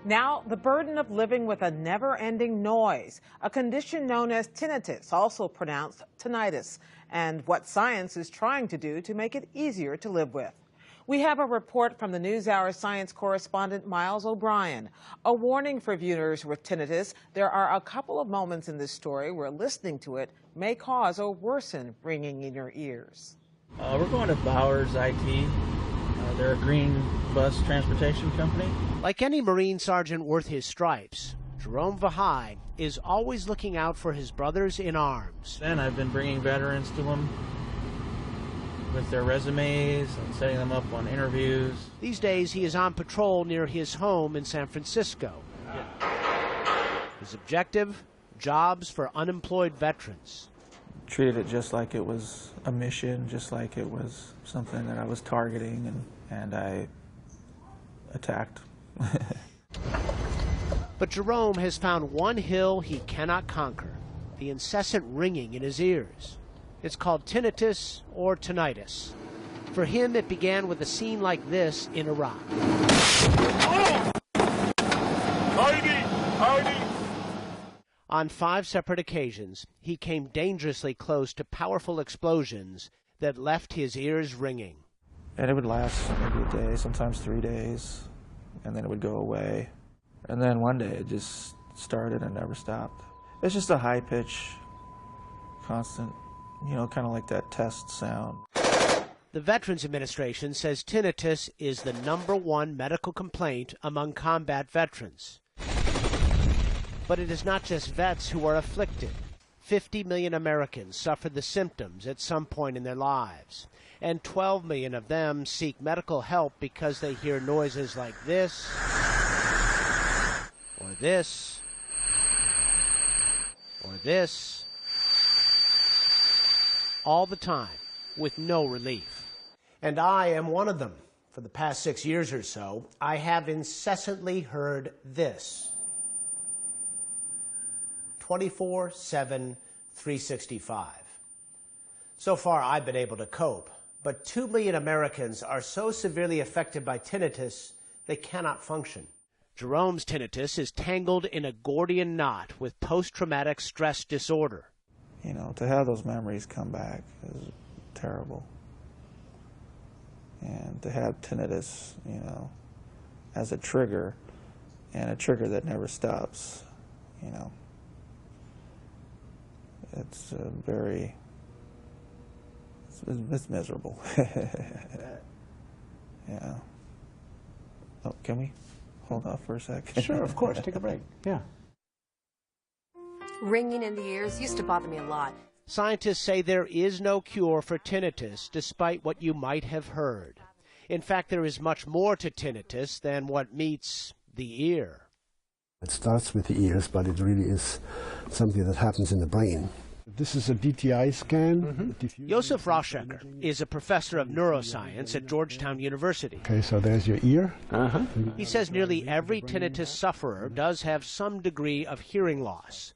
Now, the burden of living with a never-ending noise, a condition known as tinnitus, also pronounced tinnitus, and what science is trying to do to make it easier to live with. We have a report from the NewsHour science correspondent Miles O'Brien. A warning for viewers with tinnitus: there are a couple of moments in this story where listening to it may cause or worsen ringing in your ears. We're going to Bowers IT. They're a green bus transportation company. Like any Marine sergeant worth his stripes, Jerome Vahai is always looking out for his brothers in arms. Then I've been bringing veterans to them with their resumes and setting them up on interviews. These days, he is on patrol near his home in San Francisco. His objective: jobs for unemployed veterans. Treated it just like it was a mission, just like it was something that I was targeting, and I attacked. But Jerome has found one hill he cannot conquer: the incessant ringing in his ears. It's called tinnitus or tinnitus. For him, it began with a scene like this in Iraq. On 5 separate occasions, he came dangerously close to powerful explosions that left his ears ringing. And it would last maybe a day, sometimes 3 days, and then it would go away. And then one day it just started and never stopped. It's just a high pitch, constant, you know, kind of like that test sound. The Veterans Administration says tinnitus is the #1 medical complaint among combat veterans. But it is not just vets who are afflicted. 50 million Americans suffer the symptoms at some point in their lives, and 12 million of them seek medical help because they hear noises like this, or this, or this, all the time, with no relief. And I am one of them. For the past 6 years or so, I have incessantly heard this. 24/7, 365. So far, I've been able to cope, but 2 million Americans are so severely affected by tinnitus, they cannot function. Jerome's tinnitus is tangled in a Gordian knot with post-traumatic stress disorder. You know, to have those memories come back is terrible. And to have tinnitus, you know, as a trigger, and a trigger that never stops, you know, it's it's miserable. Yeah. Oh, can we hold off for a sec? Sure, of course. Take a break. Yeah. Ringing in the ears used to bother me a lot. Scientists say there is no cure for tinnitus, despite what you might have heard. In fact, there is much more to tinnitus than what meets the ear. It starts with the ears, but it really is something that happens in the brain. This is a DTI scan. Josef Rauschecker is a professor of neuroscience at Georgetown University. Okay, so there's your ear. He says nearly every tinnitus sufferer does have some degree of hearing loss.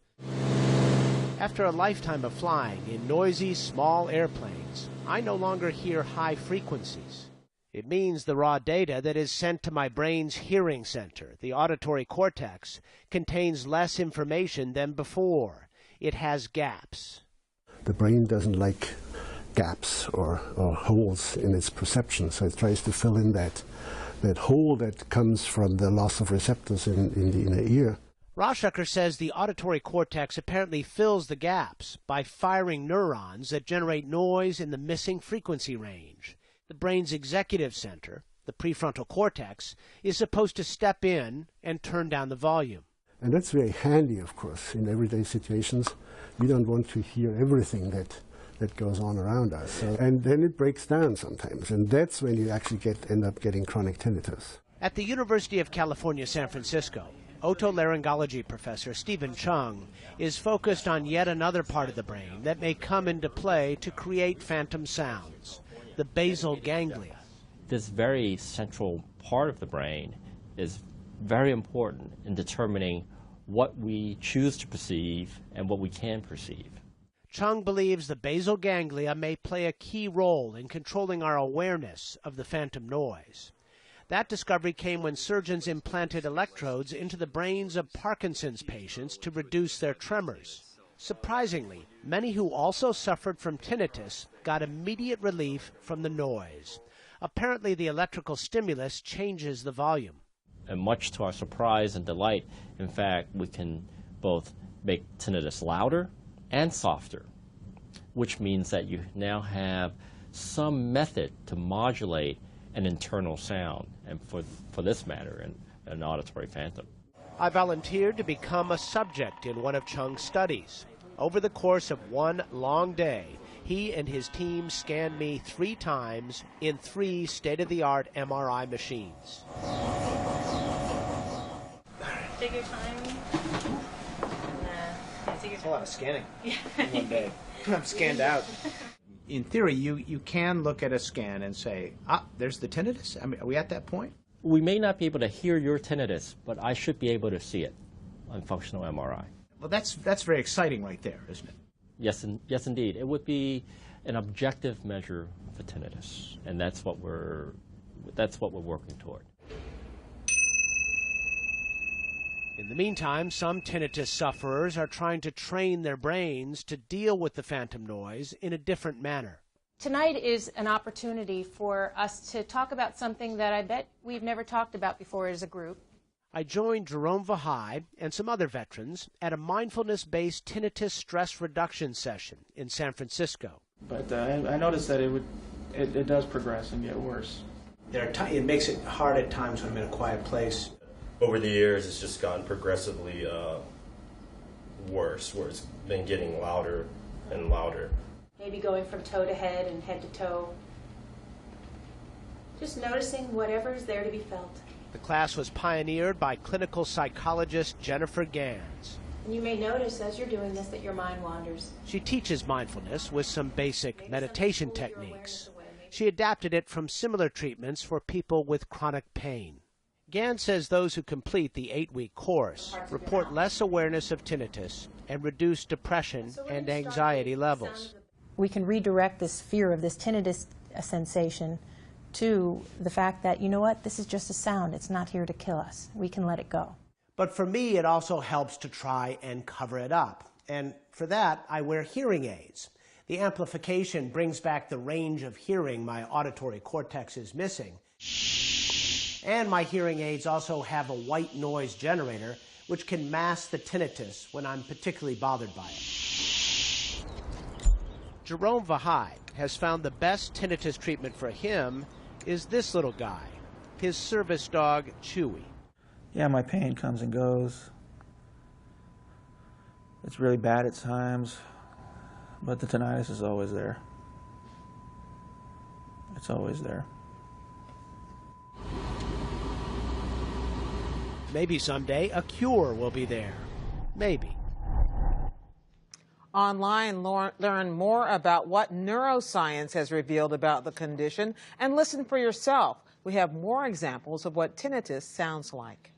After a lifetime of flying in noisy, small airplanes, I no longer hear high frequencies. It means the raw data that is sent to my brain's hearing center, the auditory cortex, contains less information than before. It has gaps. The brain doesn't like gaps or holes in its perception, so it tries to fill in that hole that comes from the loss of receptors in the inner ear. Rauschecker says the auditory cortex apparently fills the gaps by firing neurons that generate noise in the missing frequency range. The brain's executive center, the prefrontal cortex, is supposed to step in and turn down the volume. And that's very handy, of course, in everyday situations. We don't want to hear everything that goes on around us. So, and then it breaks down sometimes, and that's when you actually end up getting chronic tinnitus. At the University of California, San Francisco, otolaryngology professor Stephen Chung is focused on yet another part of the brain that may come into play to create phantom sounds: the basal ganglia. This very central part of the brain is very important in determining what we choose to perceive and what we can perceive. Chung believes the basal ganglia may play a key role in controlling our awareness of the phantom noise. That discovery came when surgeons implanted electrodes into the brains of Parkinson's patients to reduce their tremors. Surprisingly, many who also suffered from tinnitus got immediate relief from the noise. Apparently, the electrical stimulus changes the volume. And much to our surprise and delight, in fact, we can both make tinnitus louder and softer, which means that you now have some method to modulate an internal sound, and for this matter, an auditory phantom. I volunteered to become a subject in one of Chung's studies. Over the course of one long day, he and his team scanned me 3 times in 3 state-of-the-art MRI machines. Take your time. Take your time. A lot of scanning in one day. I'm scanned out. In theory, you can look at a scan and say, there's the tinnitus? I mean, are we at that point? We may not be able to hear your tinnitus, but I should be able to see it on functional MRI. Well, that's very exciting right there, isn't it? Yes, indeed. It would be an objective measure for tinnitus, and that's what we're working toward. In the meantime, some tinnitus sufferers are trying to train their brains to deal with the phantom noise in a different manner. Tonight is an opportunity for us to talk about something that I bet we've never talked about before as a group. I joined Jerome Vahai and some other veterans at a mindfulness-based tinnitus stress reduction session in San Francisco. But I noticed that it does progress and get worse. It makes it hard at times when I'm in a quiet place. Over the years, it's just gotten progressively worse, where it's been getting louder and louder. Maybe going from toe to head and head to toe. Just noticing whatever is there to be felt. The class was pioneered by clinical psychologist Jennifer Gans. And you may notice as you're doing this that your mind wanders. She teaches mindfulness with some basic meditation techniques. She adapted it from similar treatments for people with chronic pain. Gans says those who complete the 8-week course report less awareness of tinnitus and reduced depression and anxiety levels. We can redirect this fear of this tinnitus sensation to the fact that, you know what, this is just a sound. It's not here to kill us. We can let it go. But for me, it also helps to try and cover it up. And for that, I wear hearing aids. The amplification brings back the range of hearing my auditory cortex is missing. And my hearing aids also have a white noise generator, which can mask the tinnitus when I'm particularly bothered by it. Jerome Vahai has found the best tinnitus treatment for him is this little guy, his service dog, Chewy. Yeah, my pain comes and goes. It's really bad at times, but the tinnitus is always there. It's always there. Maybe someday a cure will be there. Maybe. Online, learn more about what neuroscience has revealed about the condition and listen for yourself. We have more examples of what tinnitus sounds like.